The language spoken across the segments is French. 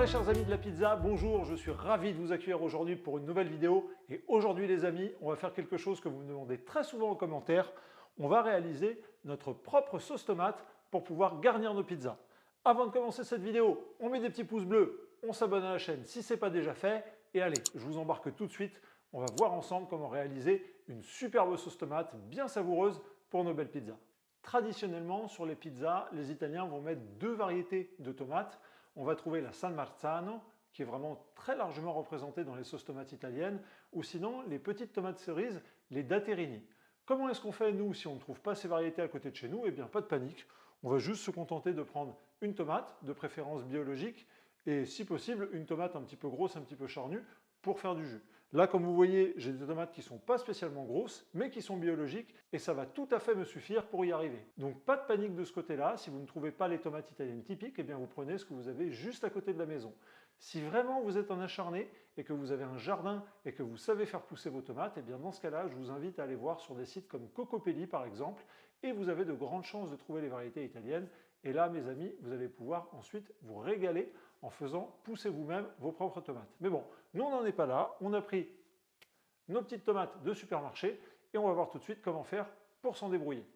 Très chers amis de la pizza, bonjour, je suis ravi de vous accueillir aujourd'hui pour une nouvelle vidéo. Et aujourd'hui les amis, on va faire quelque chose que vous me demandez très souvent en commentaire. On va réaliser notre propre sauce tomate pour pouvoir garnir nos pizzas. Avant de commencer cette vidéo, on met des petits pouces bleus, on s'abonne à la chaîne si ce n'est pas déjà fait. Et allez, je vous embarque tout de suite, on va voir ensemble comment réaliser une superbe sauce tomate bien savoureuse pour nos belles pizzas. Traditionnellement, sur les pizzas, les Italiens vont mettre deux variétés de tomates. On va trouver la San Marzano, qui est vraiment très largement représentée dans les sauces tomates italiennes, ou sinon les petites tomates cerises, les Datterini. Comment est-ce qu'on fait, nous, si on ne trouve pas ces variétés à côté de chez nous? Eh bien, pas de panique. On va juste se contenter de prendre une tomate, de préférence biologique, et si possible, une tomate un petit peu grosse, un petit peu charnue, pour faire du jus. Là, comme vous voyez, j'ai des tomates qui ne sont pas spécialement grosses, mais qui sont biologiques, et ça va tout à fait me suffire pour y arriver. Donc pas de panique de ce côté-là, si vous ne trouvez pas les tomates italiennes typiques, eh bien vous prenez ce que vous avez juste à côté de la maison. Si vraiment vous êtes un acharné, et que vous avez un jardin, et que vous savez faire pousser vos tomates, eh bien dans ce cas-là, je vous invite à aller voir sur des sites comme Cocopelli par exemple, et vous avez de grandes chances de trouver les variétés italiennes. Et là, mes amis, vous allez pouvoir ensuite vous régaler en faisant pousser vous-même vos propres tomates. Mais bon, nous on n'en est pas là, on a pris nos petites tomates de supermarché et on va voir tout de suite comment faire pour s'en débrouiller.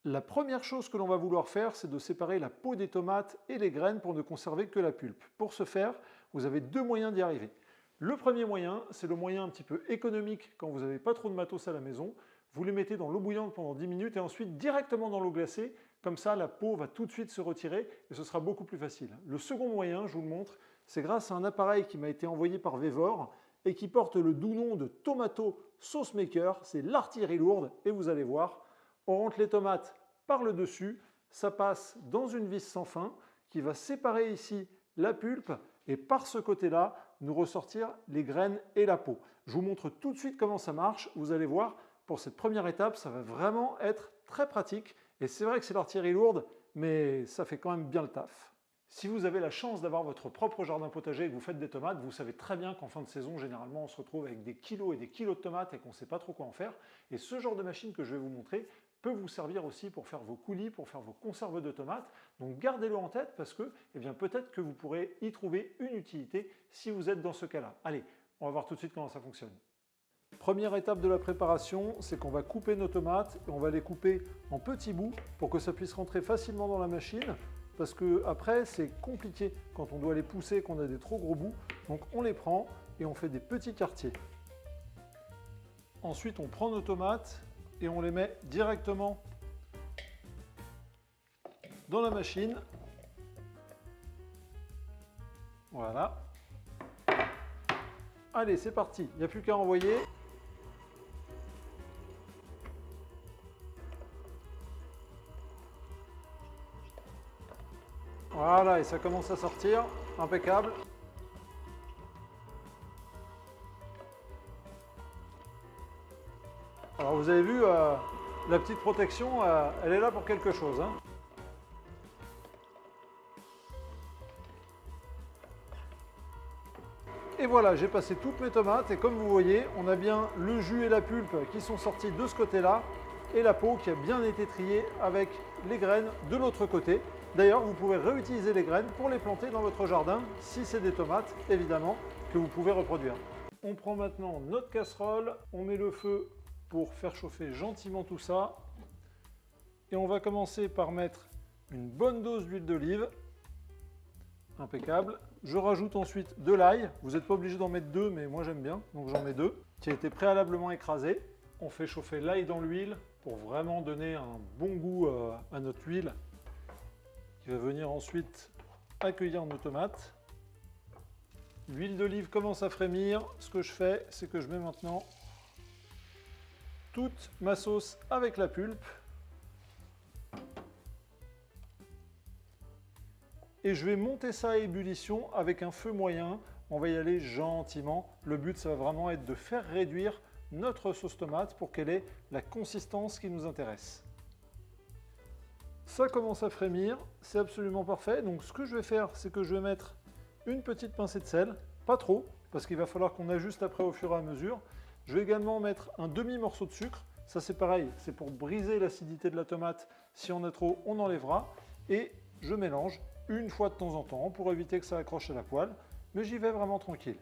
La première chose que l'on va vouloir faire, c'est de séparer la peau des tomates et les graines pour ne conserver que la pulpe. Pour ce faire, vous avez deux moyens d'y arriver. Le premier moyen, c'est le moyen un petit peu économique quand vous n'avez pas trop de matos à la maison. Vous les mettez dans l'eau bouillante pendant 10 minutes et ensuite directement dans l'eau glacée. Comme ça, la peau va tout de suite se retirer et ce sera beaucoup plus facile. Le second moyen, je vous le montre, c'est grâce à un appareil qui m'a été envoyé par Vevor et qui porte le doux nom de Tomato Sauce Maker. C'est l'artillerie lourde et vous allez voir, on rentre les tomates par le dessus, ça passe dans une vis sans fin qui va séparer ici la pulpe et par ce côté-là, nous ressortir les graines et la peau. Je vous montre tout de suite comment ça marche. Vous allez voir, pour cette première étape, ça va vraiment être très pratique. Et c'est vrai que c'est l'artillerie lourde, mais ça fait quand même bien le taf. Si vous avez la chance d'avoir votre propre jardin potager et que vous faites des tomates, vous savez très bien qu'en fin de saison, généralement, on se retrouve avec des kilos et des kilos de tomates et qu'on ne sait pas trop quoi en faire. Et ce genre de machine que je vais vous montrer peut vous servir aussi pour faire vos coulis, pour faire vos conserves de tomates. Donc gardez-le en tête parce que peut-être que vous pourrez y trouver une utilité si vous êtes dans ce cas-là. Allez, on va voir tout de suite comment ça fonctionne. Première étape de la préparation, c'est qu'on va couper nos tomates et on va les couper en petits bouts pour que ça puisse rentrer facilement dans la machine parce que après c'est compliqué quand on doit les pousser, qu'on a des trop gros bouts. Donc on les prend et on fait des petits quartiers. Ensuite on prend nos tomates et on les met directement dans la machine. Voilà. Allez, c'est parti, il n'y a plus qu'à envoyer. Voilà, et ça commence à sortir, impeccable. Alors vous avez vu, la petite protection, elle est là pour quelque chose. Hein. Et voilà, j'ai passé toutes mes tomates et comme vous voyez, on a bien le jus et la pulpe qui sont sortis de ce côté-là et la peau qui a bien été triée avec les graines de l'autre côté. D'ailleurs, vous pouvez réutiliser les graines pour les planter dans votre jardin, si c'est des tomates, évidemment, que vous pouvez reproduire. On prend maintenant notre casserole, on met le feu pour faire chauffer gentiment tout ça. Et on va commencer par mettre une bonne dose d'huile d'olive. Impeccable. Je rajoute ensuite de l'ail. Vous n'êtes pas obligé d'en mettre deux, mais moi j'aime bien, donc j'en mets deux, qui a été préalablement écrasé. On fait chauffer l'ail dans l'huile pour vraiment donner un bon goût à notre huile, qui va venir ensuite accueillir nos tomates. L'huile d'olive commence à frémir. Ce que je fais, c'est que je mets maintenant toute ma sauce avec la pulpe. Et je vais monter ça à ébullition avec un feu moyen. On va y aller gentiment. Le but, ça va vraiment être de faire réduire notre sauce tomate pour qu'elle ait la consistance qui nous intéresse. Ça commence à frémir, c'est absolument parfait. Donc ce que je vais faire, c'est que je vais mettre une petite pincée de sel, pas trop, parce qu'il va falloir qu'on ajuste après au fur et à mesure. Je vais également mettre un demi-morceau de sucre. Ça c'est pareil, c'est pour briser l'acidité de la tomate. Si on a trop, on enlèvera. Et je mélange une fois de temps en temps pour éviter que ça accroche à la poêle, mais j'y vais vraiment tranquille.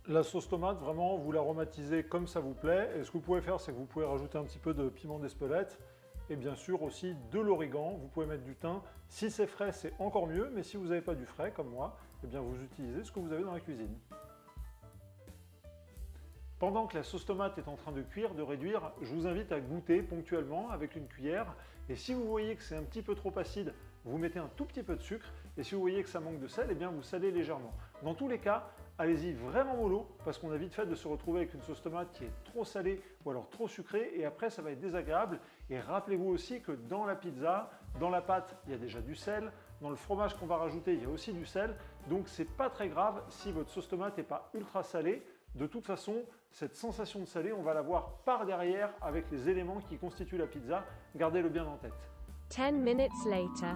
La sauce tomate, vraiment, vous l'aromatisez comme ça vous plaît. Et ce que vous pouvez faire, c'est que vous pouvez rajouter un petit peu de piment d'Espelette et bien sûr aussi de l'origan. Vous pouvez mettre du thym. Si c'est frais, c'est encore mieux, mais si vous n'avez pas du frais, comme moi, eh bien vous utilisez ce que vous avez dans la cuisine. Pendant que la sauce tomate est en train de cuire, de réduire, je vous invite à goûter ponctuellement avec une cuillère. Et si vous voyez que c'est un petit peu trop acide, vous mettez un tout petit peu de sucre. Et si vous voyez que ça manque de sel, eh bien vous salez légèrement. Dans tous les cas, allez-y vraiment mollo parce qu'on a vite fait de se retrouver avec une sauce tomate qui est trop salée ou alors trop sucrée et après ça va être désagréable. Et rappelez-vous aussi que dans la pizza, dans la pâte, il y a déjà du sel. Dans le fromage qu'on va rajouter, il y a aussi du sel. Donc c'est pas très grave si votre sauce tomate n'est pas ultra salée. De toute façon, cette sensation de salé, on va la voir par derrière avec les éléments qui constituent la pizza. Gardez-le bien en tête. 10 minutes later.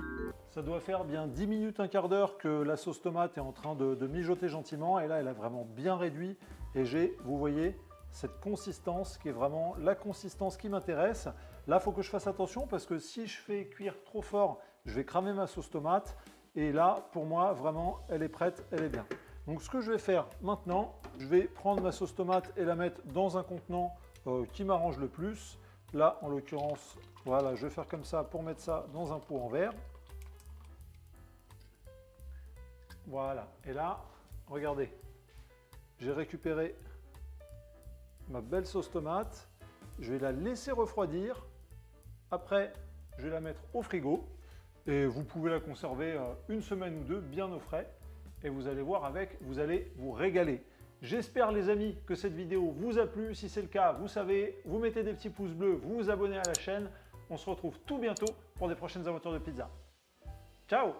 Ça doit faire bien 10 minutes, un quart d'heure que la sauce tomate est en train de mijoter gentiment. Et là, elle a vraiment bien réduit. Et j'ai, vous voyez, cette consistance qui est vraiment la consistance qui m'intéresse. Là, il faut que je fasse attention parce que si je fais cuire trop fort, je vais cramer ma sauce tomate. Et là, pour moi, vraiment, elle est prête, elle est bien. Donc ce que je vais faire maintenant, je vais prendre ma sauce tomate et la mettre dans un contenant qui m'arrange le plus. Là, en l'occurrence, voilà, je vais faire comme ça pour mettre ça dans un pot en verre. Voilà, et là, regardez, j'ai récupéré ma belle sauce tomate. Je vais la laisser refroidir. Après, je vais la mettre au frigo. Et vous pouvez la conserver une semaine ou deux bien au frais. Et vous allez voir avec, vous allez vous régaler. J'espère les amis que cette vidéo vous a plu. Si c'est le cas, vous savez, vous mettez des petits pouces bleus, vous vous abonnez à la chaîne. On se retrouve tout bientôt pour des prochaines aventures de pizza. Ciao!